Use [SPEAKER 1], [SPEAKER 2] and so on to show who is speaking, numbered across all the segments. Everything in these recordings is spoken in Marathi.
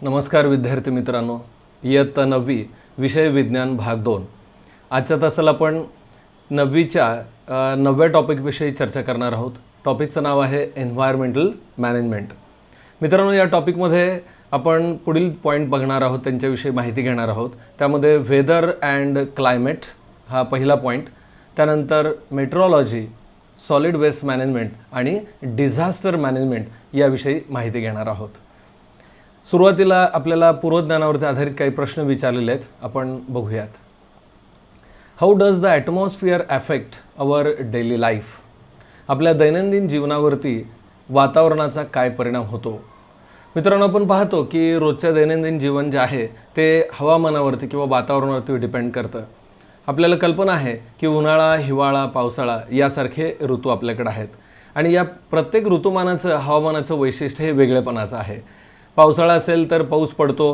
[SPEAKER 1] नमस्कार विद्यार्थी मित्रांनो, इयत्ता 9वी विषय विज्ञान भाग 2. आजच्या तासाला आपण 9वीच्या 9व्या टॉपिकविषयी चर्चा करणार आहोत. टॉपिकचं नाव आहे एन्व्हायरमेंटल मॅनेजमेंट. मित्रांनो, या टॉपिकमध्ये आपण पुढील पॉईंट बघणार आहोत, त्यांच्याविषयी माहिती घेणार आहोत. त्यामध्ये वेदर अँड क्लायमेट हा पहिला पॉईंट, त्यानंतर मेट्रोलॉजी, सॉलिड वेस्ट मॅनेजमेंट आणि डिझास्टर मॅनेजमेंट याविषयी माहिती घेणार आहोत. सुरुवातीला आपल्याला पूर्वज्ञानावरती आधारित काही प्रश्न विचारलेले आहेत, आपण बघूयात. How does the atmosphere affect our daily life? आपल्या दैनंदिन जीवनावरती वातावरणाचा काय परिणाम होतो? मित्रांनो, आपण पाहतो की रोजच्या दैनंदिन जीवन जे आहे ते हवामानावरती किंवा वातावरणावरती डिपेंड करतं. आपल्याला कल्पना आहे की उन्हाळा, हिवाळा, पावसाळा यासारखे ऋतू आपल्याकडे आहेत आणि या प्रत्येक ऋतुमानाचं हवामानाचं वैशिष्ट्य हे वेगळेपणाचं आहे. पावसाळा असेल तर पाऊस पडतो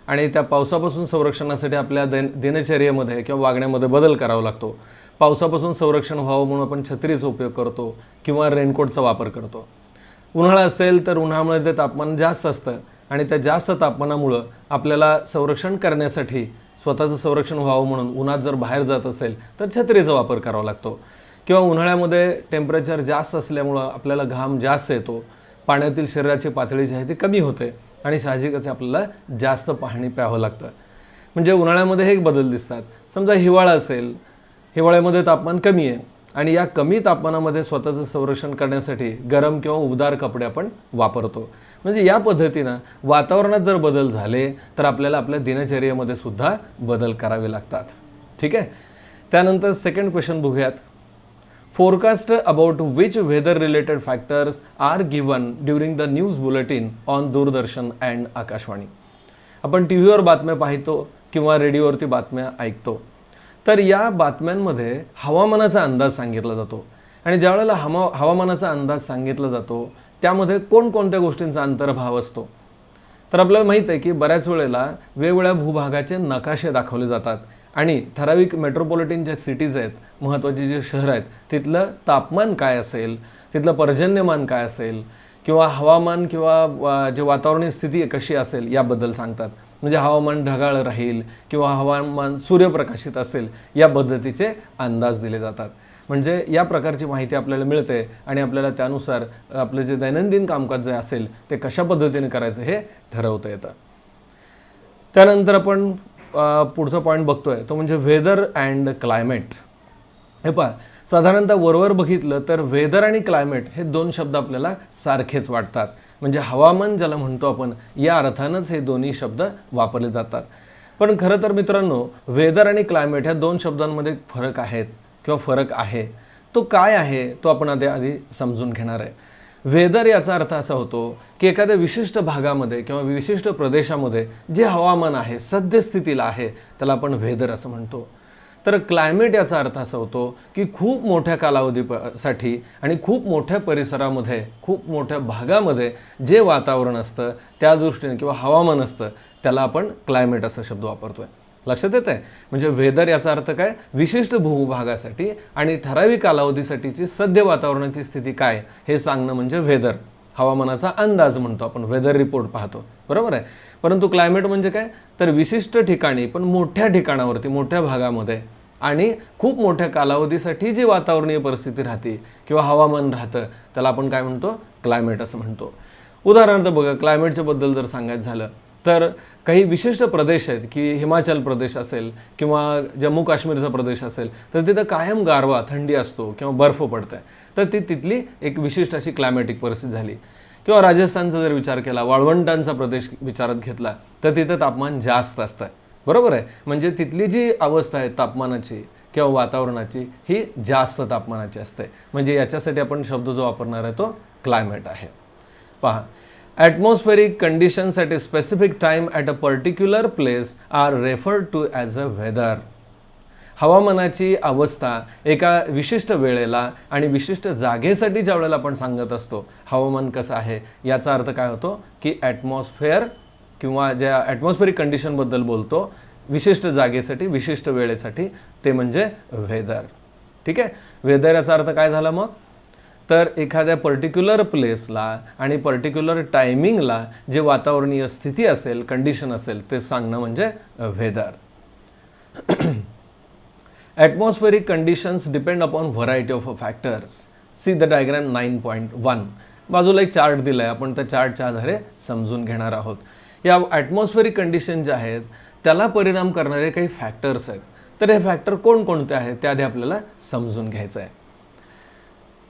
[SPEAKER 1] आणि त्या पावसापासून संरक्षणासाठी आपल्या दिनचर्येमध्ये किंवा वागण्यामध्ये बदल करावा लागतो. पावसापासून संरक्षण व्हावं म्हणून आपण छत्रीचा उपयोग करतो किंवा रेनकोटचा वापर करतो. उन्हाळा असेल तर उन्हाळ्यामध्ये तापमान जास्त असतं आणि त्या जास्त तापमानामुळं आपल्याला संरक्षण करण्यासाठी स्वतःचं संरक्षण व्हावं म्हणून उन्हात जर बाहेर जात असेल तर छत्रीचा वापर करावा लागतो. किंवा उन्हाळ्यामध्ये टेम्परेचर जास्त असल्यामुळं आपल्याला घाम जास्त येतो, पाण्यातील शरीराची पातळी जी आहे ती कमी होते आणि साहजिकच आपल्याला जास्त पाणी प्यावं लागतं. म्हणजे उन्हाळ्यामध्ये हे बदल दिसतात. समजा हिवाळा असेल, हिवाळ्यामध्ये तापमान कमी आहे आणि या कमी तापमानामध्ये स्वतःचं संरक्षण करण्यासाठी गरम किंवा उबदार कपडे आपण वापरतो. म्हणजे या पद्धतीनं वातावरणात जर बदल झाले तर आपल्याला आपल्या दिनचर्येमध्ये सुद्धा बदल करावे लागतात. ठीक आहे. त्यानंतर सेकंड क्वेश्चन बघूयात. Forecast about which weather related factors are given during the news bulletin on Doordarshan and Akashvani? आपण टी व्हीवर बातम्या पाहतो किंवा रेडिओवरती बातम्या ऐकतो, तर या बातम्यांमध्ये हवामानाचा अंदाज सांगितला जातो आणि ज्यावेळेला हवामानाचा अंदाज सांगितला जातो त्यामध्ये कोणकोणत्या गोष्टींचा अंतर्भाव असतो? तर आपल्याला माहीत आहे की बऱ्याच वेळेला वेगवेगळ्या भूभागाचे नकाशे दाखवले जातात आणि ठराविक मेट्रोपॉलिटन ज्या सिटीज आहेत, महत्त्वाची जे शहर आहेत, तिथलं तापमान काय असेल, तिथलं पर्जन्यमान काय असेल किंवा हवामान किंवा जे वातावरणीय स्थिती कशी असेल याबद्दल सांगतात. म्हणजे हवामान ढगाळ राहील किंवा हवामान सूर्यप्रकाशित असेल या पद्धतीचे अंदाज दिले जातात. म्हणजे या प्रकारची माहिती आपल्याला मिळते आणि आपल्याला त्यानुसार आपलं जे दैनंदिन कामकाज जे असेल ते कशा पद्धतीने करायचं हे ठरवता येतं. त्यानंतर आपण पुढचा पॉईंट बघतोय तो म्हणजे वेदर अँड क्लायमेट. हे पहा, साधारणतः वरवर बघितलं तर वेदर आणि क्लायमेट हे दोन शब्द आपल्याला सारखेच वाटतात. म्हणजे हवामान ज्याला म्हणतो आपण, या अर्थानंच हे दोन्ही शब्द वापरले जातात. पण खरं तर मित्रांनो, वेदर आणि क्लायमेट ह्या दोन शब्दांमध्ये फरक आहेत किंवा फरक आहे. तो काय आहे तो आपण आधी समजून घेणार आहे. वेदर याचा अर्थ असा होतो की एखाद्या विशिष्ट भागामध्ये किंवा विशिष्ट प्रदेशामध्ये जे हवामान आहे, सद्यस्थितीला आहे, त्याला आपण वेदर असं म्हणतो. तर क्लायमेट याचा अर्थ असा होतो की खूप मोठ्या कालावधीसाठी आणि खूप मोठ्या परिसरामध्ये, खूप मोठ्या भागामध्ये जे वातावरण असतं त्या दृष्टीने किंवा हवामान असतं त्याला आपण क्लायमेट असा शब्द वापरतोय. लक्षात येत आहे? म्हणजे वेदर याचा अर्थ काय, विशिष्ट भूभागासाठी आणि ठराविक कालावधीसाठीची सद्य वातावरणाची स्थिती काय हे सांगणं म्हणजे वेदर. हवामानाचा अंदाज म्हणतो आपण, वेदर रिपोर्ट पाहतो, बरोबर आहे. परंतु क्लायमेट म्हणजे काय, तर विशिष्ट ठिकाणी पण मोठ्या ठिकाणावरती, मोठ्या भागामध्ये आणि खूप मोठ्या कालावधीसाठी जी वातावरणीय परिस्थिती राहते किंवा हवामान राहतं त्याला आपण काय म्हणतो, क्लायमेट असं म्हणतो. उदाहरणार्थ बघा, क्लायमेटच्या बद्दल जर सांगायचं झालं तर काही विशिष्ट प्रदेश आहेत की हिमाचल प्रदेश असेल किंवा जम्मू काश्मीरचा प्रदेश असेल तर तिथं कायम गारवा, थंडी असतो किंवा बर्फ पडतं आहे, तर ती तिथली एक विशिष्ट अशी क्लायमॅटिक परिस्थिती झाली. किंवा राजस्थानचा जर विचार केला, वाळवंटांचा प्रदेश विचारात घेतला तर तिथं तापमान जास्त असतं, बरोबर आहे. म्हणजे तिथली जी अवस्था आहे तापमानाची किंवा वातावरणाची ही जास्त तापमानाची असते. म्हणजे याच्यासाठी आपण शब्द जो वापरणार आहे तो क्लायमेट आहे. पहा, atmospheric conditions at a specific time at a particular place are referred to as a weather. हवामानाची अवस्था एका विशिष्ट वेळेला आणि विशिष्ट जागेसाठी ज्या वेळेला आपण सांगत असतो हवामान कसं आहे, याचा अर्थ काय होतो की ॲटमॉस्फिअर किंवा ज्या ॲटमॉस्फेरिक कंडिशनबद्दल बोलतो विशिष्ट जागेसाठी, विशिष्ट वेळेसाठी, ते म्हणजे वेदर. ठीक आहे. वेदर याचा अर्थ काय झाला मग, तर एखाद्या पर्टिक्युलर प्लेसला आणि पर्टिक्युलर टायमिंगला जे वातावरणीय स्थिती असेल, कंडिशन असेल, ते सांगणं म्हणजे weather. Atmospheric conditions depend upon variety of factors. See the diagram 9.1. बाजूला एक चार्ट दिला आहे, आपण त्या चार्टच्या आधारे समजून घेणार आहोत. या ॲटमॉस्फेरिक कंडिशन ज्या आहेत त्याला परिणाम करणारे काही फॅक्टर्स आहेत. तर हे फॅक्टर कोणकोणते आहेत ते आधी आपल्याला समजून घ्यायचं आहे.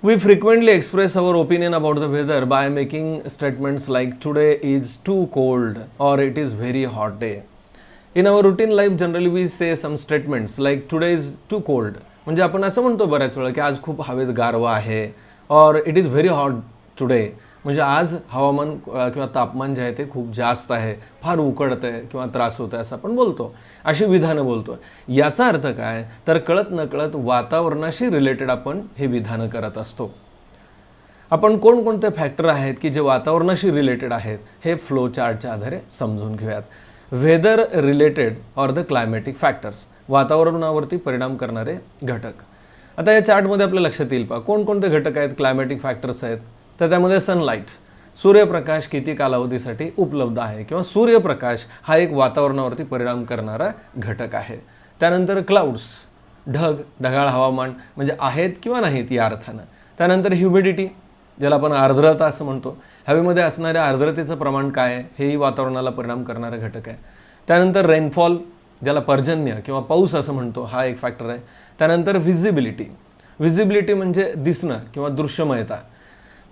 [SPEAKER 1] We frequently express our opinion about the weather by making statements like today is too cold or it is very hot day. In our routine life generally we say some statements like today is too cold. म्हणजे आपण असं म्हणतो बऱ्याच वेळा की आज खूप हवेत गारवा आहे, or it is very hot today. म्हणजे आज हवामान किंवा तापमान जे आहे ते खूप जास्त आहे, फार उकडत आहे किंवा त्रास होत आहे असं आपण बोलतो, अशी विधानं बोलतो. याचा अर्थ काय तर कळत नकळत वातावरणाशी रिलेटेड आपण हे विधानं करत असतो. आपण कोणकोणते फॅक्टर आहेत की जे वातावरणाशी रिलेटेड आहेत हे फ्लो चार्टच्या आधारे समजून घेऊयात. Weather related or the climatic factors, वातावरणावरती परिणाम करणारे घटक. आता या चार्टमध्ये आपल्या लक्षात येईल पहा कोणकोणते घटक आहेत, क्लायमॅटिक फॅक्टर्स आहेत. तर त्यामध्ये सनलाईट, सूर्यप्रकाश किती कालावधीसाठी उपलब्ध आहे किंवा सूर्यप्रकाश हा एक वातावरणावरती परिणाम करणारा घटक आहे. त्यानंतर क्लाउड्स, ढगाळ हवामान म्हणजे आहेत किंवा नाहीत या अर्थानं. त्यानंतर ह्युमिडिटी, ज्याला आपण आर्द्रता असं म्हणतो, हवेमध्ये असणाऱ्या आर्द्रतेचं प्रमाण काय आहे हेही वातावरणाला परिणाम करणारा घटक आहे. त्यानंतर रेनफॉल, ज्याला पर्जन्य किंवा पाऊस असं म्हणतो, हा एक फॅक्टर आहे. त्यानंतर व्हिजिबिलिटी म्हणजे दिसणं किंवा दृश्यमयता.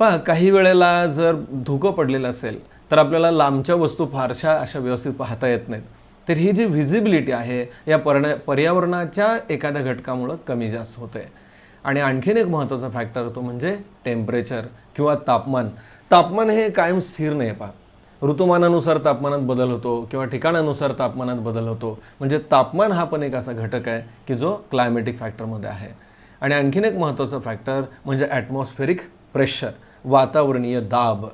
[SPEAKER 1] पहा काही वेळेला जर धुकं पडलेलं असेल तर आपल्याला लांबच्या वस्तू फारशा अशा व्यवस्थित पाहता येत नाहीत. तर ही जी व्हिजिबिलिटी आहे या पर्यावरणाच्या एखाद्या घटकामुळं कमी जास्त होते. आणि आणखीन एक महत्त्वाचा फॅक्टर तो म्हणजे टेम्परेचर किंवा तापमान. तापमान हे कायम स्थिर नाही. पहा ऋतुमानानुसार तापमानात बदल होतो किंवा ठिकाणानुसार तापमानात बदल होतो. म्हणजे तापमान हा पण एक असा घटक आहे की जो क्लायमॅटिक फॅक्टरमध्ये आहे. आणि आणखीन एक महत्त्वाचा फॅक्टर म्हणजे ॲटमॉस्फेरिक प्रेशर, वातावरणीय दाब.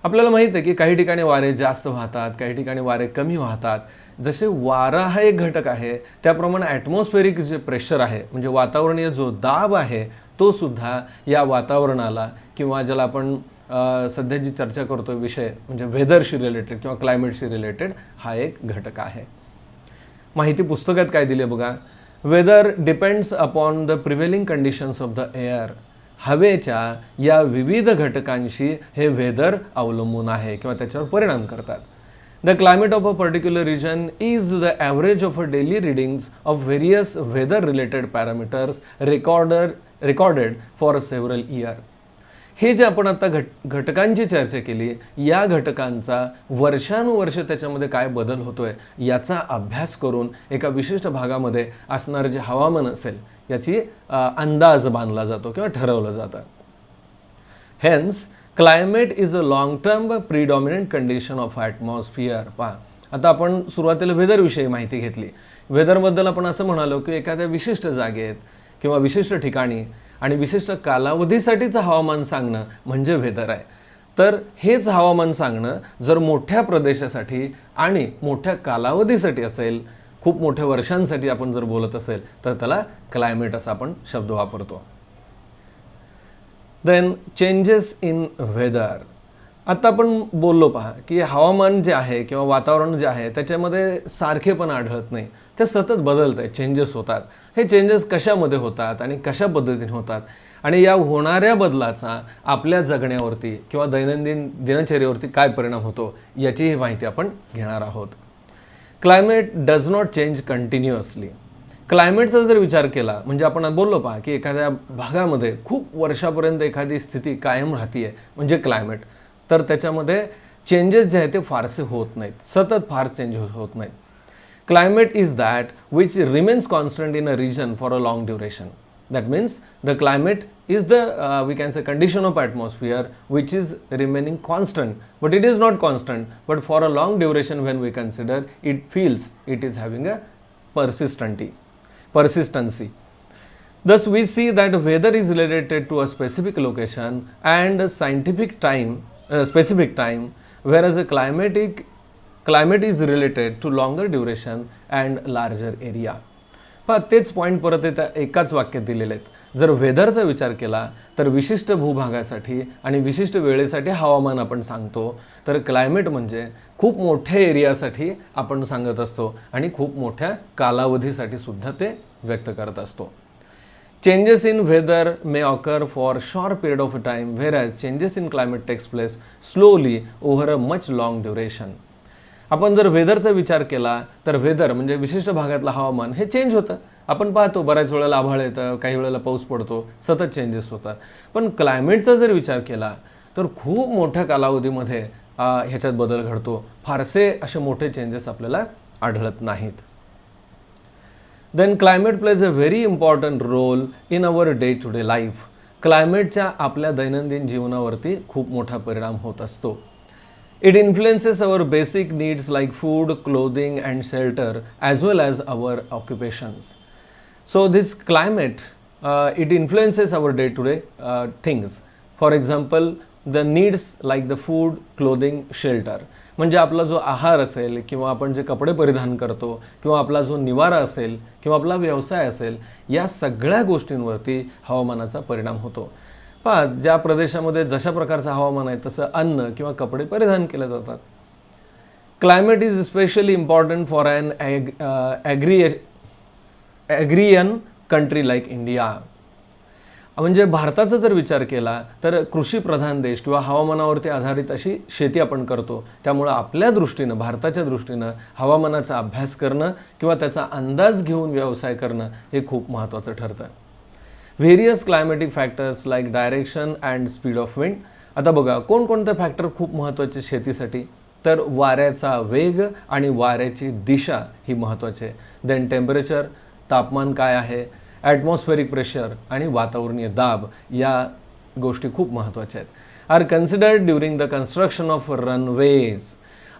[SPEAKER 1] आपल्याला माहीत आहे की काही ठिकाणी वारे जास्त वाहतात, काही ठिकाणी वारे कमी वाहतात. जसे वारा हा एक घटक आहे त्याप्रमाणे ॲटमॉस्फेरिक जे प्रेशर आहे म्हणजे वातावरणीय जो दाब आहे तो सुद्धा या वातावरणाला किंवा ज्याला आपण सध्या जी चर्चा करतोय विषय म्हणजे वेदरशी रिलेटेड किंवा क्लायमेटशी रिलेटेड हा एक घटक आहे. माहिती पुस्तकात काय दिले बघा, weather depends upon the prevailing conditions of the air. हवेच्या या विविध घटकांशी हे वेदर अवलंबून आहे किंवा त्याच्यावर परिणाम करतात. The climate of a particular region is the average of a daily readings of various weather related parameters recorded for several year. हे जे आपण आता घटकांची चर्चा केली, या घटकांचा वर्षानुवर्ष त्याच्यामध्ये काय बदल होतोय याचा अभ्यास करून एका विशिष्ट भागामध्ये असणारं जे हवामान असेल याची अंदाज बांधला जातो किंवा ठरवलं जातं. Hence climate is a long term predominant condition of atmosphere. पहा आता आपण सुरुवातीला वेदरविषयी माहिती घेतली. वेदरबद्दल आपण असं म्हणालो की एखाद्या विशिष्ट जागेत किंवा विशिष्ट ठिकाणी आणि विशिष्ट कालावधीसाठीचं हवामान सांगणं म्हणजे वेदर आहे. तर हेच हवामान सांगणं जर मोठ्या प्रदेशासाठी आणि मोठ्या कालावधीसाठी असेल, खूप मोठ्या वर्षांसाठी आपण जर बोलत असेल तर त्याला क्लायमेट असा आपण शब्द वापरतो. Then changes in weather. आता आपण बोललो पहा की हवामान जे आहे किंवा वातावरण जे आहे त्याच्यामध्ये सारखेपणा आढळत नाही, ते सतत बदलत आहे, चेंजेस होतात. हे चेंजेस कशामध्ये होतात आणि कशा पद्धतीने होतात आणि या होणाऱ्या बदलाचा आपल्या जगण्यावरती किंवा दैनंदिन दिनचर्येवरती काय परिणाम होतो याचीही माहिती आपण घेणार आहोत. Climate does not change continuously. क्लायमेटचा जर विचार केला म्हणजे आपण बोललो पहा की एखाद्या भागामध्ये खूप वर्षापर्यंत एखादी स्थिती कायम राहतीये म्हणजे क्लायमेट, तर त्याच्यामध्ये चेंजेस जे आहेत ते फारसे होत नाहीत, सतत फार चेंज होत नाहीत. Climate is that which remains constant in a region for a long duration. That means the climate is the we can say condition of atmosphere which is remaining constant, but it is not constant, but for a long duration when we consider it feels it is having a persistency. Thus we see that weather is related to a specific location and a specific time, whereas a climate is related to longer duration and larger area. पहा तेच पॉईंट परत एकाच वाक्यात दिलेले आहेत. जर वेदरचा विचार केला तर विशिष्ट भूभागासाठी आणि विशिष्ट वेळेसाठी हवामान आपण सांगतो. तर क्लायमेट म्हणजे खूप मोठ्या एरियासाठी आपण सांगत असतो आणि खूप मोठ्या कालावधीसाठी सुद्धा ते व्यक्त करत असतो. Changes in weather may occur for a short period of time, whereas changes in climate takes place slowly over a much long duration. आपण जर वेदरचा विचार केला तर वेदर म्हणजे विशिष्ट भागातलं हवामान हे चेंज होतं. आपण पाहतो बऱ्याच वेळेला आभाळ येतं, काही वेळेला पाऊस पडतो, सतत चेंजेस होतात. पण क्लायमेटचा जर विचार केला तर खूप मोठ्या कालावधीमध्ये ह्याच्यात बदल घडतो. फारसे असे मोठे चेंजेस आपल्याला आढळत नाहीत. Then climate plays a very important role in our day-to-day life. क्लायमेटच्या आपल्या दैनंदिन जीवनावरती खूप मोठा परिणाम होत असतो. It influences our basic needs like food, clothing and shelter as well as our occupations. So this climate, it influences our day-to-day things. For example, the needs like the food, clothing, shelter. म्हणजे आपला जो आहार असेल किंवा आपण जे कपडे परिधान करतो किंवा आपला जो निवारा असेल किंवा आपला व्यवसाय असेल, या सगळ्या गोष्टींवरती हवामानाचा परिणाम होतो. पहा, ज्या प्रदेशामध्ये जशा प्रकारचं हवामान आहे तसं अन्न किंवा कपडे परिधान केले जातात. Climate is specially important for an agrarian country like India. म्हणजे भारताचा जर विचार केला तर कृषीप्रधान देश किंवा हवामानावरती आधारित अशी शेती आपण करतो. त्यामुळं आपल्या दृष्टीनं, भारताच्या दृष्टीनं हवामानाचा अभ्यास करणं किंवा त्याचा अंदाज घेऊन व्यवसाय करणं हे खूप महत्त्वाचं ठरतं. Various climatic factors like direction and speed of wind. आता बघा, कोणकोणते फॅक्टर खूप महत्त्वाचे शेतीसाठी? तर वाऱ्याचा वेग आणि वाऱ्याची दिशा ही महत्त्वाची आहे. देन टेम्परेचर, तापमान काय आहे, ॲटमॉस्फेरिक प्रेशर आणि वातावरणीय दाब, या गोष्टी खूप महत्त्वाच्या आहेत. Are considered during the construction of runways.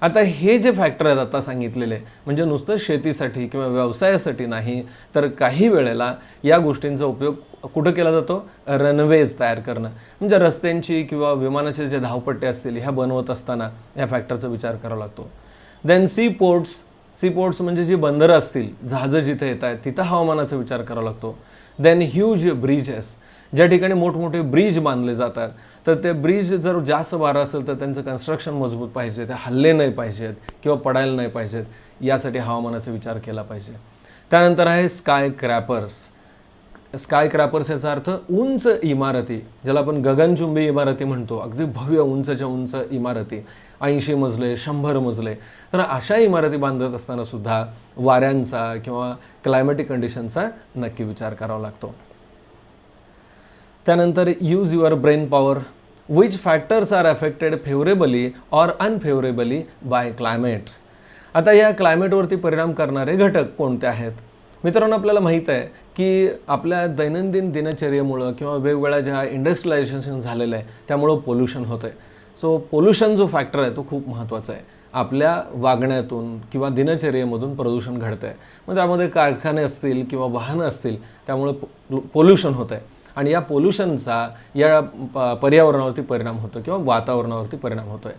[SPEAKER 1] आता हे जे फॅक्टर आहेत आता सांगितलेले, म्हणजे नुसतं शेतीसाठी किंवा व्यवसायासाठी नाही, तर काही वेळेला या गोष्टींचा उपयोग कुठं केला जातो? रनवेज तयार करणं, म्हणजे रस्त्यांची किंवा विमानाचे जे धावपट्टे असतील ह्या बनवत असताना या फॅक्टरचा विचार करावा लागतो. देन सी पोर्ट्स म्हणजे जी बंदरं असतील, जहाजं जिथे येत आहेत तिथं हवामानाचा विचार करावा लागतो. देन ह्यूज ब्रिजेस, ज्या ठिकाणी मोठमोठे ब्रिज बांधले जातात, तर ते ब्रिज जर जास्त वारा असेल तर त्यांचं कन्स्ट्रक्शन मजबूत पाहिजे, ते हल्ले नाही पाहिजेत किंवा पडायला नाही पाहिजेत, यासाठी हवामानाचा विचार केला पाहिजे. त्यानंतर आहे स्काय क्रॅपर्स याचा अर्थ उंच इमारती, ज्याला आपण गगनचुंबी इमारती म्हणतो, अगदी भव्य उंचच्या उंच इमारती, 80 मजले, 100 मजले. तर अशा इमारती बांधत असताना सुद्धा वाऱ्यांचा किंवा क्लायमॅटिक कंडिशनचा नक्की विचार करावा लागतो. त्यानंतर use your brain power. Which factors are affected favourably or unfavourably by climate. आता या क्लायमेटवरती परिणाम करणारे घटक कोणते आहेत? मित्रांनो, आपल्याला माहीत आहे की आपल्या दैनंदिन दिनचर्येमुळं किंवा वेगवेगळ्या ज्या इंडस्ट्रियलायझेशन झालेलं आहे त्यामुळं पोल्युशन होतं आहे. सो पोल्युशन जो फॅक्टर आहे तो खूप महत्त्वाचा आहे. आपल्या वागण्यातून किंवा दिनचर्येमधून प्रदूषण घडतं आहे. मग त्यामध्ये कारखाने असतील किंवा वाहनं असतील, त्यामुळं पोल्युशन होतं आहे आणि या पोल्युशनचा या पर्यावरणावरती परिणाम होतो किंवा वातावरणावरती परिणाम होतो आहे.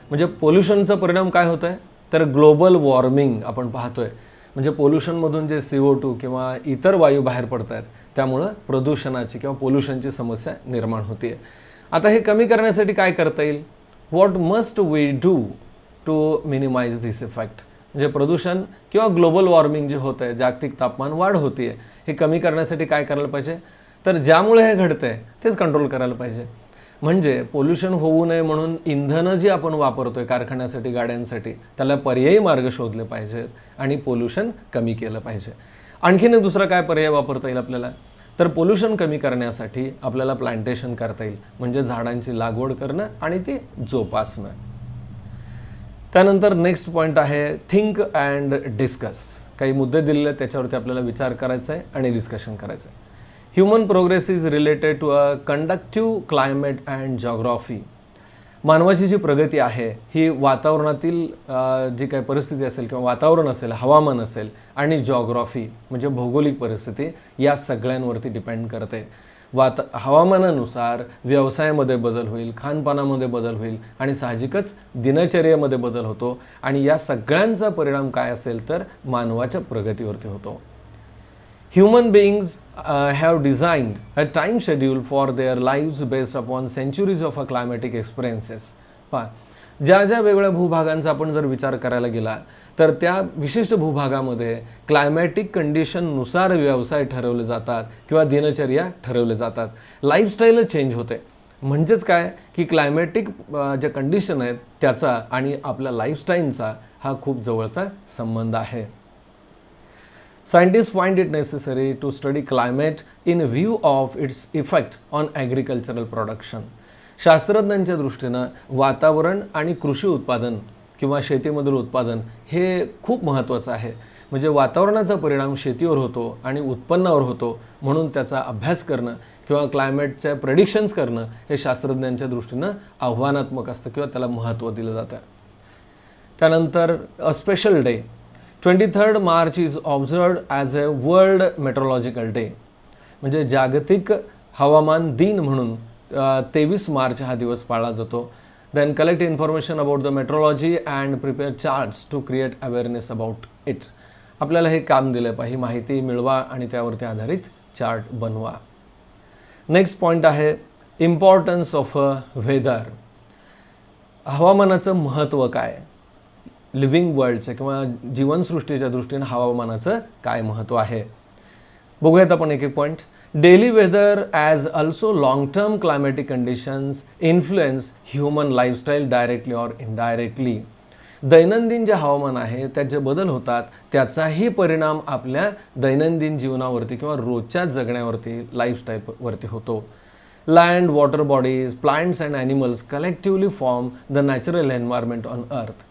[SPEAKER 1] म्हणजे पोल्युशनचा परिणाम काय होतो आहे? तर ग्लोबल वॉर्मिंग आपण पाहतो आहे. म्हणजे पोल्युशनमधून जे CO2 किंवा इतर वायू बाहेर पडत आहेत त्यामुळं प्रदूषणाची किंवा पोल्युशनची समस्या निर्माण होते. आता हे कमी करण्यासाठी काय करता येईल? What must we do to minimise this effect. म्हणजे प्रदूषण किंवा ग्लोबल वॉर्मिंग जे होतं आहे, जागतिक तापमान वाढ होते आहे, हे कमी करण्यासाठी काय करायला पाहिजे? तर ज्यामुळे हे घडतं आहे तेच कंट्रोल करायला पाहिजे. म्हणजे पोल्युशन होऊ नये म्हणून इंधनं जी आपण वापरतोय कारखान्यासाठी, गाड्यांसाठी, त्याला पर्यायी मार्ग शोधले पाहिजेत आणि पोल्युशन कमी केलं पाहिजे. आणखीन एक दुसरा काय पर्याय वापरता येईल आपल्याला? तर पोल्युशन कमी करण्यासाठी आपल्याला प्लांटेशन करता येईल, म्हणजे झाडांची लागवड करणं आणि ती जोपासणं. त्यानंतर नेक्स्ट पॉईंट आहे थिंक अँड डिस्कस. काही मुद्दे दिलेले आहेत त्याच्यावरती आपल्याला विचार करायचा आहे आणि डिस्कशन करायचं आहे. Human progress is related to a conductive climate and geography. मानवाची जी प्रगती आहे ही वातावरणातील जी काही परिस्थिती असेल किंवा वातावरण असेल, हवामान असेल आणि जॉग्राफी म्हणजे भौगोलिक परिस्थिती, या सगळ्यांवरती डिपेंड करते. हवामानानुसार व्यवसायामध्ये बदल होईल, खानपानामध्ये बदल होईल आणि साहजिकच दिनचर्येमध्ये बदल होतो आणि या सगळ्यांचा परिणाम काय असेल तर मानवाच्या प्रगतीवरती होतो. Human beings have designed a time schedule for their lives based upon centuries of climatic experiences. पहा, ज्या ज्या वेगळ्या भूभागांचा आपण जर विचार करायला गेला तर त्या विशिष्ट भूभागामध्ये क्लायमॅटिक कंडिशननुसार व्यवसाय ठरवले जातात किंवा दिनचर्या ठरवले जातात. लाईफस्टाईलच चेंज होते. म्हणजेच काय की क्लायमॅटिक ज्या कंडिशन आहेत त्याचा आणि आपल्या लाईफस्टाईलचा हा खूप जवळचा संबंध आहे. Scientists find it necessary to study climate in view of its effect on agricultural production. शास्त्रज्ञांच्या दृष्टीनं वातावरण आणि कृषी उत्पादन किंवा शेतीमधील उत्पादन हे खूप महत्त्वाचं आहे. म्हणजे वातावरणाचा परिणाम शेतीवर होतो आणि उत्पन्नावर होतो, म्हणून त्याचा अभ्यास करणं किंवा क्लायमेटचे प्रेडिक्शन्स करणं हे शास्त्रज्ञांच्या दृष्टीनं आव्हानात्मक असतं किंवा त्याला महत्त्व दिलं जातं. त्यानंतर a special day 23rd March is observed as a world meteorological day. म्हणजे जागतिक हवामान दिन म्हणून 23 मार्च हा दिवस पाळला जातो. Then collect information about the meteorology and prepare charts to create awareness about it. आपल्याला हे काम दिलं पाहिजे, माहिती मिळवा आणि त्यावरती आधारित चार्ट बनवा. नेक्स्ट पॉईंट आहे इम्पॉर्टन्स ऑफ वेदर. हवामानाचं महत्त्व काय, लिव्हिंग वर्ल्डचं किंवा जीवनसृष्टीच्या दृष्टीने हवामानाचं काय महत्त्व आहे. बघूयात आपण एक एक point. Daily weather as also long term climatic conditions influence human lifestyle directly or indirectly. दैनंदिन जे हवामान आहे त्यात जे बदल होतात त्याचाही परिणाम आपल्या दैनंदिन जीवनावरती किंवा रोजच्या जगण्यावरती लाईफस्टाईलवरती होतो. Land, water bodies, plants and animals collectively form the natural environment on earth.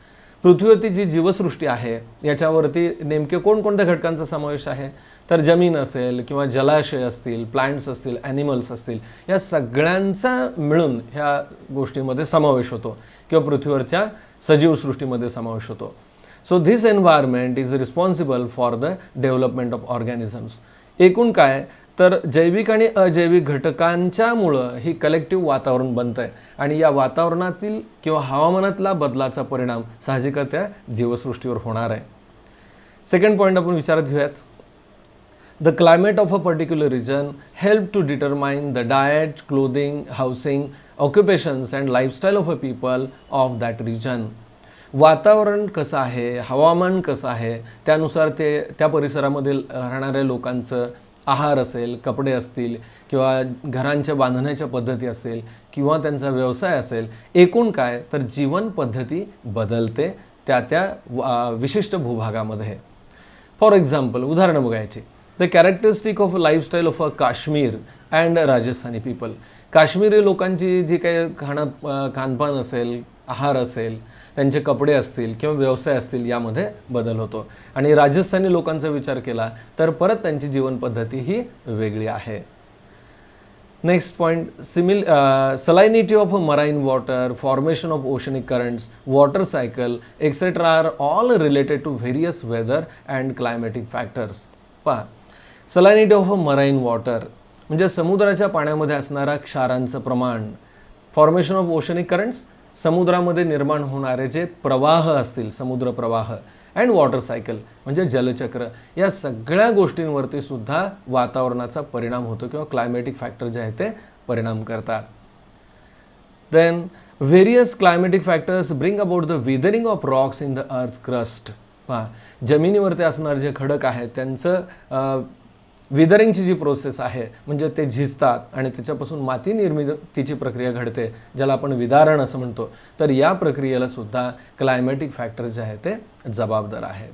[SPEAKER 1] पृथ्वीवरती जी जीवसृष्टी आहे याच्यावरती नेमके कोणकोणत्या घटकांचा समावेश आहे, तर जमीन असेल किंवा जलाशय असतील, प्लांट्स असतील, ॲनिमल्स असतील, या सगळ्यांचा मिळून ह्या गोष्टीमध्ये समावेश होतो किंवा पृथ्वीवरच्या सजीव सृष्टीमध्ये समावेश होतो. So this environment is responsible for the development of organisms. एकूण काय तर जैविक आणि अजैविक घटकांच्यामुळं ही कलेक्टिव्ह वातावरण बनतं आहे आणि या वातावरणातील किंवा हवामानातला बदलाचा परिणाम साहजिकच त्या जीवसृष्टीवर होणार आहे. सेकंड पॉईंट आपण विचारात घेऊयात. The climate of a particular region help to determine the diet, clothing, housing, occupations and lifestyle of a people of that region. वातावरण कसं आहे, हवामान कसं आहे, त्यानुसार ते त्या परिसरामधील राहणाऱ्या लोकांचं आहार असेल, कपडे असतील किंवा घरांच्या बांधण्याच्या पद्धती असेल किंवा त्यांचा व्यवसाय असेल, एकूण काय तर जीवन पद्धती बदलते त्या त्या विशिष्ट भूभागामध्ये. फॉर एक्झाम्पल उदाहरणं बघायची. The characteristic of lifestyle of a Kashmir and Rajasthani people. Kashmiri लोकांची जी काही खानपान असेल, आहार असेल, त्यांचे कपडे असतील किंवा व्यवसाय असतील यामध्ये बदल होतो. आणि राजस्थानी लोकांचा विचार केला तर परत त्यांची जीवनपद्धती ही वेगळी आहे. Next point salinity of marine water, formation of oceanic currents, water cycle etcetera are all related to various weather and climatic factors. पहा, सलाइनिटी ऑफ मराईन वॉटर म्हणजे समुद्राच्या पाण्यामध्ये असणारा क्षारांचं प्रमाण. फॉर्मेशन ऑफ ओशनिक करंट्स समुद्रामध्ये निर्माण होणारे जे प्रवाह असतील, समुद्र प्रवाह, अँड वॉटर सायकल म्हणजे जलचक्र, या सगळ्या गोष्टींवरती सुद्धा वातावरणाचा परिणाम होतो किंवा क्लायमॅटिक फॅक्टर जे आहे ते परिणाम करतात. Then various climatic factors bring about the weathering of rocks in the earth crust. पहा, जमिनीवरती असणारे जे खडक आहेत त्यांचं विदरिंगची जी प्रोसेस आहे म्हणजे ते झिजतात आणि त्याच्यापासून माती निर्मितीची प्रक्रिया घडते, ज्याला आपण विदारण असं म्हणतो. तर या प्रक्रियेला सुद्धा क्लायमॅटिक फॅक्टर जे आहे ते जबाबदार आहेत.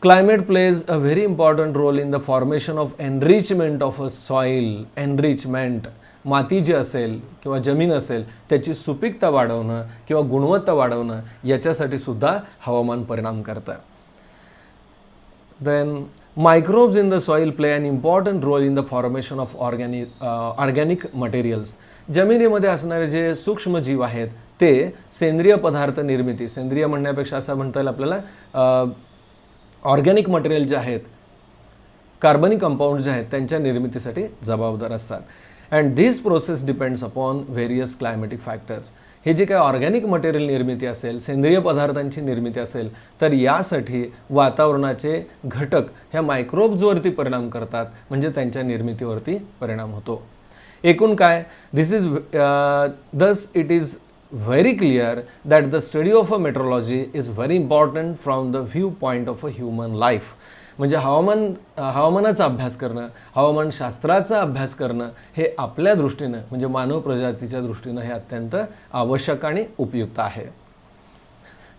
[SPEAKER 1] Climate plays a very important role in the formation of enrichment of a soil. Enrichment, माती जी असेल किंवा जमीन असेल त्याची सुपीकता वाढवणं किंवा गुणवत्ता वाढवणं याच्यासाठी सुद्धा हवामान परिणाम करतं. Then microbes in the soil play an important role in the formation of organic materials. जमिनीमध्ये असणारे जे सूक्ष्म जीव आहेत ते सेंद्रिय पदार्थ निर्मिती, सेंद्रिय म्हणण्यापेक्षा असं म्हणता येईल आपल्याला, ऑर्गॅनिक मटेरियल जे आहेत, कार्बनिक कंपाऊंड जे आहेत त्यांच्या निर्मितीसाठी जबाबदार असतात. And this process depends upon various climatic factors. हे जे काही ऑर्गॅनिक मटेरियल निर्मिती असेल, सेंद्रिय पदार्थांची निर्मिती असेल, तर यासाठी वातावरणाचे घटक ह्या मायक्रोब्सवरती परिणाम करतात, म्हणजे त्यांच्या निर्मितीवरती परिणाम होतो. एकूण काय, thus it is very clear that the study of a meteorology is very important from the viewpoint of a human life. म्हणजे हवामानाचा अभ्यास करणं, हवामानशास्त्राचा अभ्यास करणं हे आपल्या दृष्टीनं म्हणजे मानव प्रजातीच्या दृष्टीनं हे अत्यंत आवश्यक आणि उपयुक्त आहे.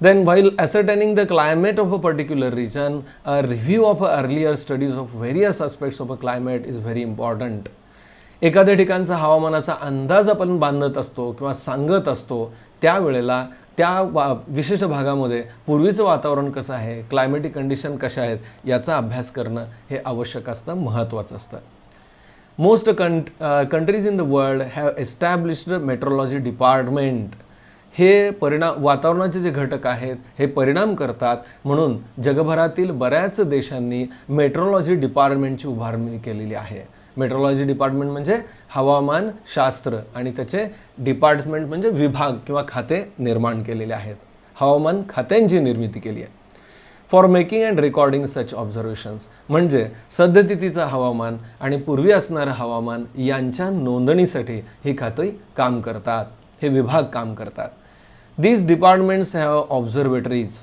[SPEAKER 1] Then while ascertaining the climate of a particular region, a review of earlier studies of various aspects of a climate is very important. एखाद्या ठिकाणचा हवामानाचा अंदाज आपण बांधत असतो किंवा सांगत असतो, त्यावेळेला त्या विशिष्ट भागामध्ये पूर्वीचं वातावरण कसं आहे, क्लायमेटिक कंडिशन कशा आहेत, याचा अभ्यास करणं हे आवश्यक असतं, महत्त्वाचं असतं. Most countries in the world have established metrology department. हे वातावरणाचे जे घटक आहेत हे परिणाम करतात, म्हणून जगभरातील बऱ्याच देशांनी मेट्रोलॉजी डिपार्टमेंटची उभारणी केलेली आहे. मेट्रोलॉजी डिपार्टमेंट म्हणजे हवामान शास्त्र आणि त्याचे डिपार्टमेंट म्हणजे विभाग किंवा खाते निर्माण केलेले आहेत. हवामान खात्यांची निर्मिती केली आहे. For making and recording such observations म्हणजे सद्यस्थितीचं हवामान आणि पूर्वी असणारं हवामान यांच्या नोंदणीसाठी ही खाती काम करतात, हे विभाग काम करतात. These departments have observatories.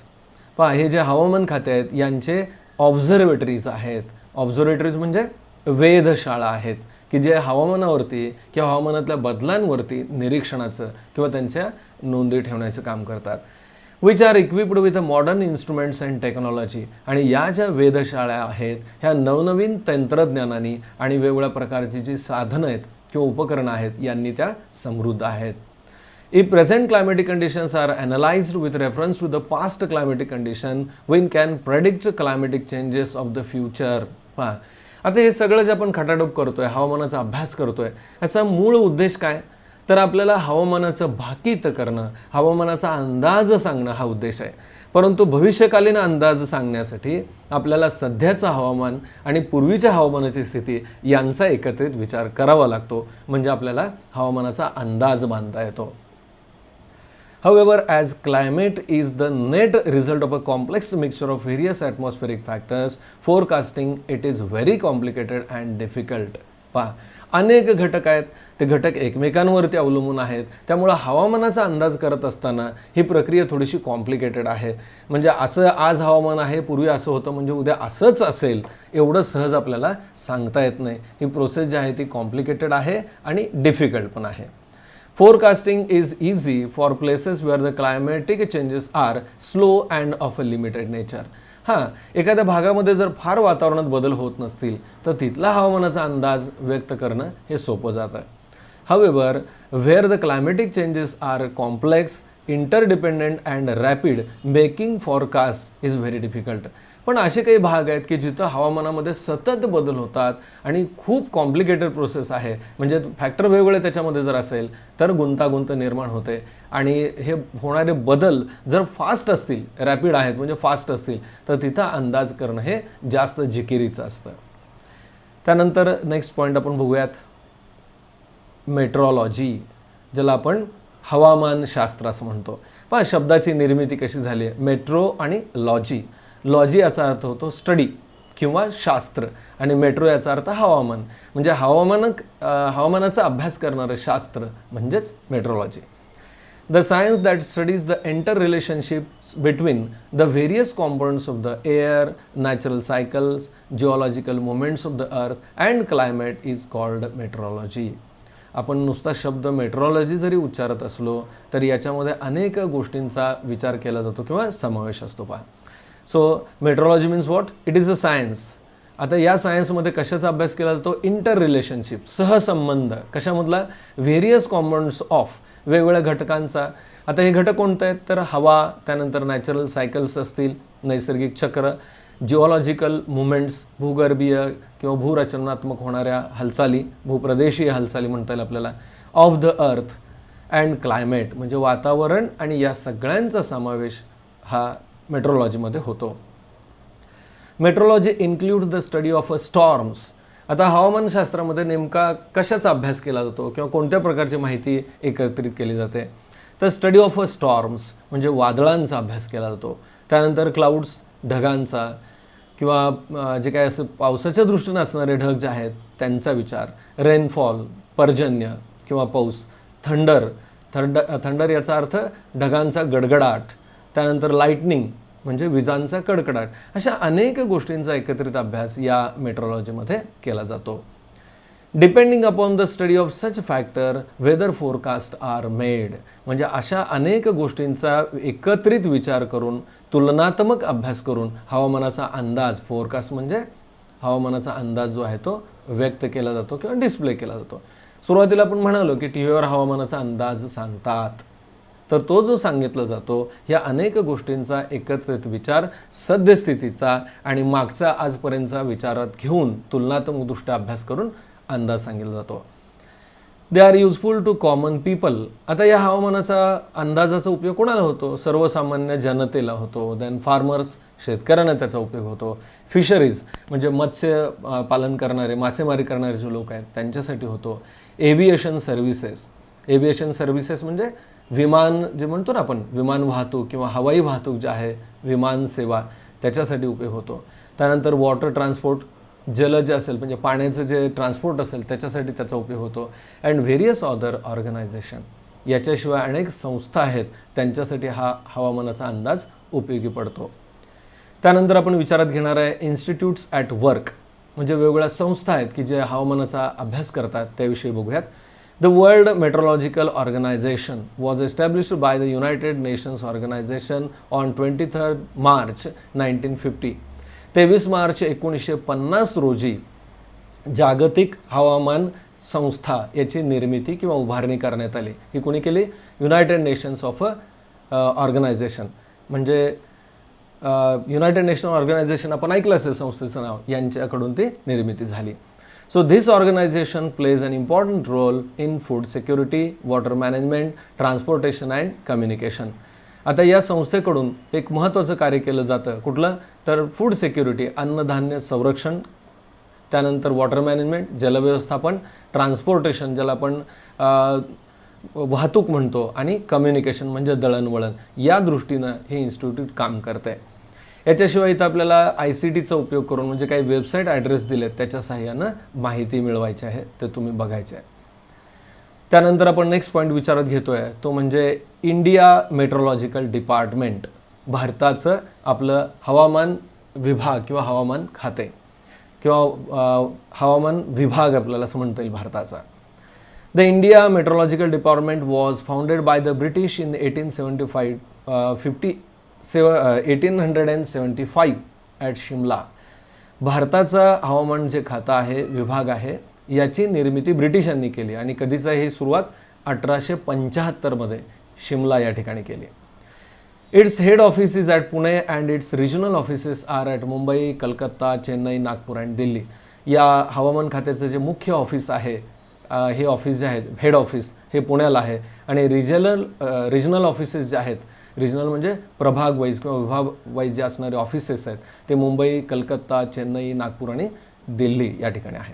[SPEAKER 1] पहा, हे जे हवामान खाते आहेत यांचे ऑब्झर्वेटरीज आहेत. ऑब्झर्वेटरीज म्हणजे वेधशाळा आहेत की जे हवामानावरती किंवा हवामानातल्या बदलांवरती निरीक्षणाचं किंवा त्यांच्या नोंदी ठेवण्याचं काम करतात. Which are equipped with a modern instruments and technology. आणि या ज्या वेधशाळा आहेत ह्या नवनवीन तंत्रज्ञानाने आणि वेगवेगळ्या प्रकारची जी साधनं आहेत किंवा उपकरणं आहेत यांनी त्या समृद्ध आहेत. If present climatic conditions are analyzed with reference to the past climatic condition, one can predict climatic changes of the future. पहा, आता हे सगळं जे आपण खटाटोप करतोय, हवामानाचा अभ्यास करतोय, याचा मूळ उद्देश काय, तर आपल्याला हवामानाचं भाकीत करणं, हवामानाचा अंदाज सांगणं हा उद्देश आहे. परंतु भविष्यकालीन अंदाज सांगण्यासाठी आपल्याला सध्याचं हवामान आणि पूर्वीच्या हवामानाची स्थिती यांचा एकत्रित विचार करावा लागतो, म्हणजे आपल्याला हवामानाचा अंदाज बांधता येतो. However, as climate is the net result of a complex mixture of various atmospheric factors, forecasting it is very complicated and difficult. पहा, अनेक घटक आहेत, ते घटक एकमेकांवरती अवलंबून आहेत, त्यामुळे हवामानाचा अंदाज करत असताना ही प्रक्रिया थोडीशी कॉम्प्लिकेटेड आहे. म्हणजे असं आज हवामान आहे, पूर्वी असं होतं म्हणजे उद्या असंच असेल एवढं सहज आपल्याला सांगता येत नाही. ही प्रोसेस जी आहे ती कॉम्प्लिकेटेड आहे आणि डिफिकल्ट पण आहे. Forecasting is easy for places where the climatic changes are slow and of a limited nature. हां, एखाद्या भागामध्ये जर फार वातावरणात बदल होत नसतील तर तिथला हवामानाचा अंदाज व्यक्त करणं हे सोपं जातं. However, where the climatic changes are complex, interdependent and rapid, making forecast is very difficult. पण असे काही भाग आहेत की जिथं हवामानामध्ये सतत बदल होतात आणि खूप कॉम्प्लिकेटेड प्रोसेस आहे, म्हणजे फॅक्टर वेगवेगळे त्याच्यामध्ये जर असेल तर गुंतागुंत निर्माण होते आणि हे होणारे बदल जर फास्ट असतील, रॅपिड आहेत म्हणजे फास्ट असतील, तर तिथं अंदाज करणं हे जास्त जिकिरीचं असतं. त्यानंतर नेक्स्ट पॉईंट आपण बघूयात, मेट्रोलॉजी, ज्याला आपण हवामानशास्त्र असं म्हणतो. पहा, शब्दाची निर्मिती कशी झाली आहे, मेट्रो आणि लॉजी. लॉजी याचा अर्थ होतो स्टडी किंवा शास्त्र आणि मेट्रो याचा अर्थ हवामान, म्हणजे हवामानाचा अभ्यास करणारं शास्त्र म्हणजेच metrology. The science that studies the inter relationships between the various components of the air, natural cycles, geological movements of the earth and climate is called metrology. आपण नुसता शब्द मेट्रोलॉजी जरी उच्चारत असलो तरी याच्यामध्ये अनेक गोष्टींचा विचार केला जातो किंवा समावेश असतो. पहा, so metrology means what, it is a science. आता या सायन्समध्ये कशाचा अभ्यास केला जातो, इंटर रिलेशनशिप, सहसंबंध. कशामधला, व्हेरियस कॉम्पोनंट्स ऑफ, वेगवेगळ्या घटकांचा. आता हे घटक कोणते आहेत तर हवा, त्यानंतर नॅचरल सायकल्स असतील, नैसर्गिक चक्र, जिओलॉजिकल मुवमेंट्स, भूगर्भीय किंवा भूरचनात्मक होणाऱ्या हालचाली, भूप्रदेशीय हालचाली म्हणता येईल आपल्याला, of the earth and climate म्हणजे वातावरण, आणि या सगळ्यांचा समावेश हा मेट्रोलॉजीमध्ये होतो. Metrology includes the study of storms. आता हवामानशास्त्रामध्ये नेमका कशाचा अभ्यास केला जातो किंवा कोणत्या प्रकारची माहिती एकत्रित केली जाते, तर स्टडी ऑफ अ स्टॉर्म्स म्हणजे वादळांचा अभ्यास केला जातो. त्यानंतर क्लाउड्स ढगांचा किंवा जे काय असं पावसाच्या दृष्टीने असणारे ढग जे आहेत त्यांचा विचार. रेनफॉल पर्जन्य किंवा पाऊस. थंडर याचा अर्थ ढगांचा गडगडाट. त्यानंतर लाईटनिंग म्हणजे विजांचा कडकडाट. अशा अनेक गोष्टींचा एकत्रित अभ्यास या मेट्रोलॉजीमध्ये केला जातो. Depending upon the study of such factor weather forecast are made म्हणजे अशा अनेक गोष्टींचा एकत्रित विचार करून तुलनात्मक अभ्यास करून हवामानाचा अंदाज फोरकास्ट म्हणजे हवामानाचा अंदाज जो आहे तो व्यक्त केला जातो किंवा डिस्प्ले केला जातो. सुरुवातीला आपण म्हणालो की टी व्हीवर हवामानाचा अंदाज सांगतात, तर तो जो सांगितला जातो ह्या अनेक गोष्टींचा एकत्रित विचार सद्यस्थितीचा आणि मागचा आजपर्यंतचा विचारात घेऊन तुलनात्मकदृष्ट्या अभ्यास करून अंदाज सांगितला जातो. They are useful to common people. आता या हवामानाचा अंदाजाचा उपयोग कोणाला होतो? सर्वसामान्य जनतेला होतो. देन फार्मर्स शेतकऱ्यांना त्याचा उपयोग होतो. फिशरीज म्हणजे मत्स्य पालन करणारे मासेमारी करणारे जे लोक आहेत त्यांच्यासाठी होतो. एव्हिएशन सर्व्हिसेस म्हणजे विमान जे म्हणतो ना आपण विमान वाहतूक किंवा हवाई वाहतूक जे आहे विमान सेवा त्याच्यासाठी उपयोग होतो. त्यानंतर वॉटर ट्रान्सपोर्ट जल जे असेल म्हणजे पाण्याचं जे ट्रान्सपोर्ट असेल त्याच्यासाठी त्याचा उपयोग होतो. अँड व्हेरियस अदर ऑर्गनायझेशन याच्याशिवाय अनेक संस्था आहेत त्यांच्यासाठी हा हवामानाचा अंदाज उपयोगी पडतो. त्यानंतर आपण विचारात घेणार आहे इन्स्टिट्यूट्स ॲट वर्क म्हणजे वेगवेगळ्या संस्था आहेत की जे हवामानाचा अभ्यास करतात त्याविषयी बघूयात. The World Meteorological Organization was established by the United Nations Organization on 23rd March 1950. 23 March 1950 रोजी जागतिक हवामान संस्था याची निर्मिती किंवा उभारणी करण्यात आली. ही कोणी केली? युनायटेड नेशन्स ऑफ ऑर्गनायझेशन म्हणजे युनायटेड नेशन ऑर्गनायझेशन आपण ऐकलं असेल संस्थेचं नाव, यांच्याकडून ती निर्मिती झाली. So this organization plays an important role in food security, water management, transportation and communication. आता या संस्थेकडून एक महत्त्वाचं कार्य केलं जातं. कुठलं? तर फूड सिक्युरिटी अन्नधान्य संरक्षण, त्यानंतर वॉटर मॅनेजमेंट जलव्यवस्थापन, ट्रान्सपोर्टेशन ज्याला आपण वाहतूक म्हणतो, आणि कम्युनिकेशन म्हणजे दळणवळण. या दृष्टीनं हे इन्स्टिट्यूट काम करते. याच्याशिवाय इथं आपल्याला ICTचा उपयोग करून म्हणजे काही वेबसाईट ॲड्रेस दिलेत त्याच्या सहाय्यानं माहिती मिळवायची आहे, ते तुम्ही बघायचे आहे. त्यानंतर आपण नेक्स्ट पॉईंट विचारात घेतोय तो म्हणजे इंडिया मेट्रोलॉजिकल डिपार्टमेंट. भारताचं आपलं हवामान विभाग किंवा हवामान खाते किंवा हवामान विभाग आपल्याला असं म्हणता येईल भारताचा. The India meteorological department was founded by the British in 1875 at Shimla. भारताचा हवामान जे खातं आहे विभाग आहे याची निर्मिती ब्रिटिशांनी केली आणि कधीचा ही सुरुवात 1875 शिमला या ठिकाणी केली. Its head office is at Pune and its regional offices are at Mumbai, Calcutta, Chennai, Nagpur and Delhi. या हवामान खात्याचं जे मुख्य ऑफिस आहे हे ऑफिस जे आहेत हेड ऑफिस हे पुण्याला आहे आणि रिजनल ऑफिसेस जे आहेत, रिजनल म्हणजे प्रभाग वाईज किंवा विभाग वाईज जे असणारे ऑफिसेस आहेत ते मुंबई, कलकत्ता, चेन्नई, नागपूर आणि दिल्ली या ठिकाणी आहे.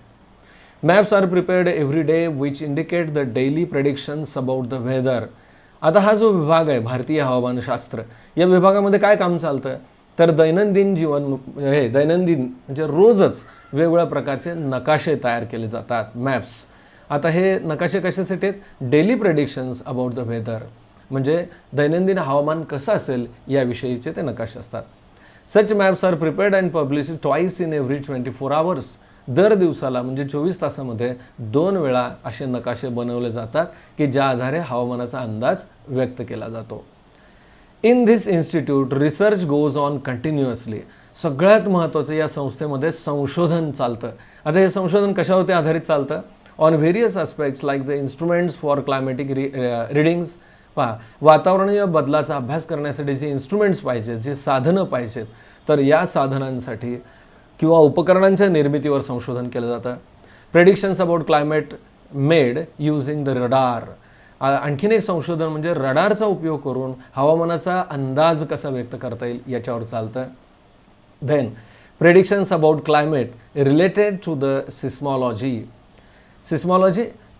[SPEAKER 1] Maps are prepared every day which indicate the daily predictions about the weather. आता हा जो विभाग आहे भारतीय हवामानशास्त्र या विभागामध्ये काय काम चालतं तर दैनंदिन म्हणजे रोजच वेगवेगळ्या प्रकारचे नकाशे तयार केले जातात, मॅप्स. आता हे नकाशे कशासाठी आहेत? Daily predictions about the weather म्हणजे दैनंदिन हवामान कसं असेल याविषयीचे ते नकाशे असतात. Such maps are prepared and publish twice in every 24 hours. दर दिवसाला म्हणजे 24 तासामध्ये 2 वेळा असे नकाशे बनवले जातात की ज्या आधारे हवामानाचा अंदाज व्यक्त केला जातो. In this institute research goes on continuously. सगळ्यात महत्त्वाचं या संस्थेमध्ये संशोधन चालतं. आता हे संशोधन कशावरती आधारित चालतं? On various aspects like the instruments for climatic readings. पहा, वातावरणीय बदलाचा अभ्यास करण्यासाठी जे इन्स्ट्रुमेंट्स पाहिजेत, जे साधनं पाहिजेत, तर या साधनांसाठी किंवा उपकरणांच्या निर्मितीवर संशोधन केलं जातं. Predictions about climate made using the radar. आणखीन एक संशोधन म्हणजे रडारचा उपयोग करून हवामानाचा अंदाज कसा व्यक्त करता येईल याच्यावर चालतं. Then predictions about climate related to the seismology.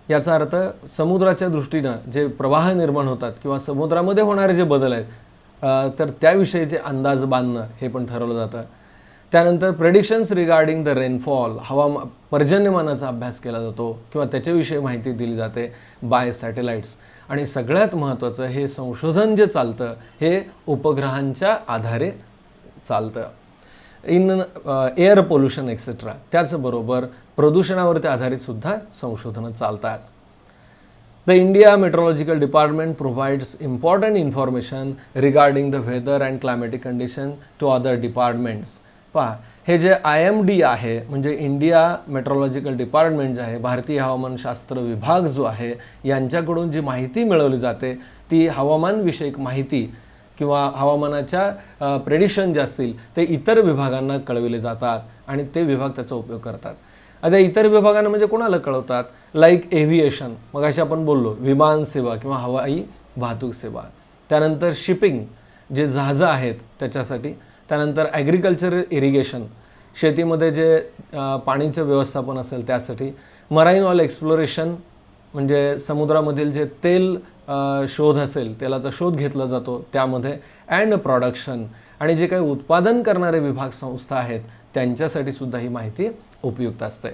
[SPEAKER 1] याचा अर्थ समुद्राच्या दृष्टीनं जे प्रवाह निर्माण होतात किंवा समुद्रामध्ये होणारे जे बदल आहेत तर त्याविषयीचे अंदाज बांधणं हे पण ठरवलं जातं. त्यानंतर प्रेडिक्शन्स रिगार्डिंग द रेनफॉल, पर्जन्यमानाचा अभ्यास केला जातो किंवा त्याच्याविषयी माहिती दिली जाते बाय सॅटेलाइट्स. आणि सगळ्यात महत्त्वाचं हे संशोधन जे चालतं हे उपग्रहांच्या आधारे चालतं. In air pollution etcetera. त्याचबरोबर प्रदूषणावरती आधारित सुद्धा संशोधनं चालतात. The India Meteorological Department provides important information regarding the weather and climatic condition to other departments. पहा, हे जे IMD आहे म्हणजे इंडिया मेट्रोलॉजिकल डिपार्टमेंट जे आहे, भारतीय हवामानशास्त्र विभाग जो आहे, यांच्याकडून जी माहिती मिळवली जाते ती हवामानविषयक माहिती किंवा हवामानाच्या प्रेडिक्शन जे असतील ते इतर विभागांना कळविले जातात आणि ते विभाग त्याचा उपयोग करतात. आता इतर विभागांना म्हणजे कोणाला कळवतात? लाईक एव्हिएशन, मग अशी आपण बोललो, विमान सेवा किंवा हवाई वाहतूक सेवा. त्यानंतर शिपिंग, जे जहाजं आहेत त्याच्यासाठी. त्यानंतर ॲग्रिकल्चर इरिगेशन, शेतीमध्ये जे पाणीचं व्यवस्थापन असेल त्यासाठी. मराईन ऑइल एक्सप्लोरेशन, म्हणजे समुद्रामधील जे तेल शोध असेल, तेलाचा शोध घेतला जातो त्यामध्ये. अँड प्रोडक्शन, आणि जे काही उत्पादन करणारे विभाग संस्था आहेत त्यांच्यासाठी सुद्धा ही माहिती उपयुक्त असते.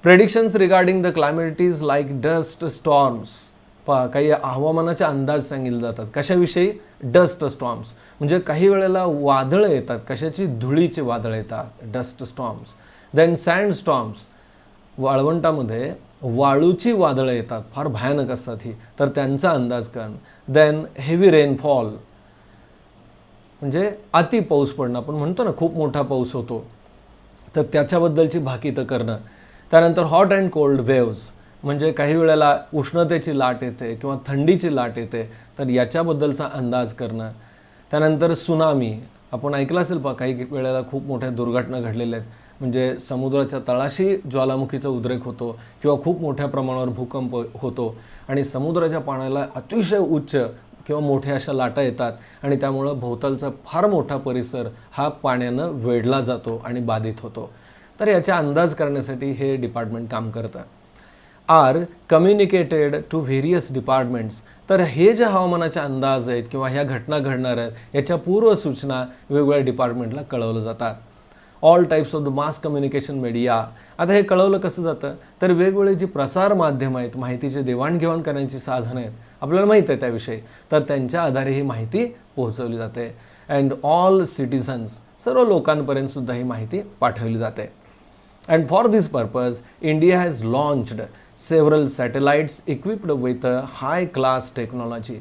[SPEAKER 1] Predictions regarding the calamities like dust storms. पहा, काही हवामानाचे अंदाज सांगितले जातात. कशाविषयी? डस्ट स्टॉर्म्स, म्हणजे काही वेळेला वादळं येतात. कशाची? धुळीचे वादळ येतात, dust storms. Then sand storms, वाळवंटामध्ये वाळूची वादळं येतात, फार भयानक असतात ही, तर त्यांचा अंदाज करणं. देन हेवी रेनफॉल, म्हणजे अति पाऊस पडणं, आपण म्हणतो ना खूप मोठा पाऊस होतो, तर त्याच्याबद्दलची भाकितं करणं. त्यानंतर हॉट अँड कोल्ड वेव्ज, म्हणजे काही वेळेला उष्णतेची लाट येते किंवा थंडीची लाट येते, तर याच्याबद्दलचा अंदाज करणं. त्यानंतर सुनामी, आपण ऐकलं असेल पहा, काही वेळेला खूप मोठ्या दुर्घटना घडलेल्या आहेत, म्हणजे समुद्राच्या तळाशी ज्वालामुखीचा उद्रेक होतो किंवा खूप मोठ्या प्रमाणावर भूकंप होतो आणि समुद्राच्या पाण्याला अतिशय उच्च किंवा मोठ्या अशा लाटा येतात आणि त्यामुळं भोवतालचा फार मोठा परिसर हा पाण्यानं वेढला जातो आणि बाधित होतो. तर याचा अंदाज करण्यासाठी हे डिपार्टमेंट काम करतं. Are communicated to various departments, तर हे जे हवामानाचे अंदाज आहेत किंवा ह्या घटना घडणार आहेत याच्या पूर्वसूचना वेगवेगळ्या डिपार्टमेंटला कळवलं जातात. All types of the mass communication media. आता हे कळवलं कसं जातं? तर वेगवेगळे जी प्रसार माध्यमं आहेत, माहितीचे देवाणघेवाण करण्याची साधनं आहेत, आपल्याला माहीत आहे त्याविषयी, तर त्यांच्या आधारे ही माहिती पोहोचवली जाते. अँड ऑल सिटिझन्स, सर्व लोकांपर्यंत सुद्धा ही माहिती पाठवली जाते. And for this purpose India has launched several satellites equipped with high class technology.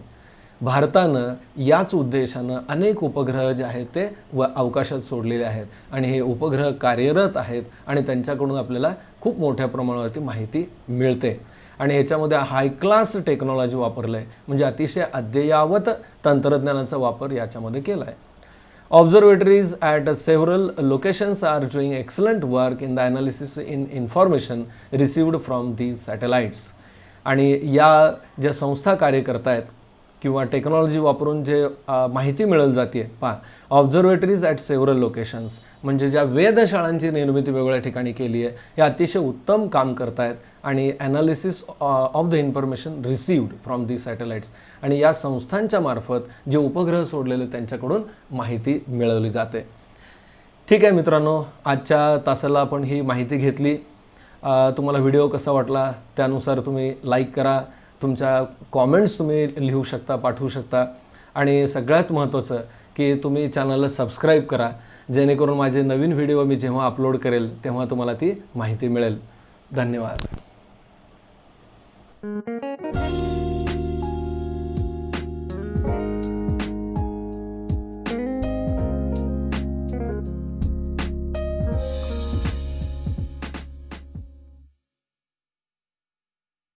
[SPEAKER 1] भारतानं याच उद्देशानं अनेक उपग्रह जे आहेत ते अवकाशात सोडलेले आहेत आणि हे उपग्रह कार्यरत आहेत आणि त्यांच्याकडून आपल्याला खूप मोठ्या प्रमाणावरती माहिती मिळते. आणि ह्याच्यामध्ये हाय क्लास टेक्नॉलॉजी वापरलं आहे, म्हणजे अतिशय अद्ययावत तंत्रज्ञानाचा वापर याच्यामध्ये केला आहे. Observatories at several locations are doing excellent work in the analysis in information received from these satellites. आणि या ज्या संस्था कार्य करत आहेत किंवा टेक्नॉलॉजी वापरून जे माहिती मिळवली जाते, पहा, ऑब्झर्वेटरीज ॲट सेव्हरल लोकेशन्स, म्हणजे ज्या वेधशाळांची निर्मिती वेगवेगळ्या ठिकाणी केली आहे, हे अतिशय उत्तम काम करतायत आणि analysis of the information received from the satellites, आणि या संस्थांच्या मार्फत जे उपग्रह सोडलेले त्यांच्याकडून माहिती मिळवली जाते. ठीक आहे मित्रांनो, आजच्या तासाला आपण ही माहिती घेतली. तुम्हाला व्हिडिओ कसा वाटला त्यानुसार तुम्ही लाईक करा, तुमच्या कॉमेंट्स तुम्ही लिहू शकता, पाठवू शकता, आणि सगळ्यात महत्त्वाचं की तुम्ही चॅनलला सबस्क्राईब करा, जेणेकरून माझे नवीन व्हिडिओ मी जेव्हा अपलोड करेल तेव्हा तुम्हाला ती माहिती मिळेल. धन्यवाद.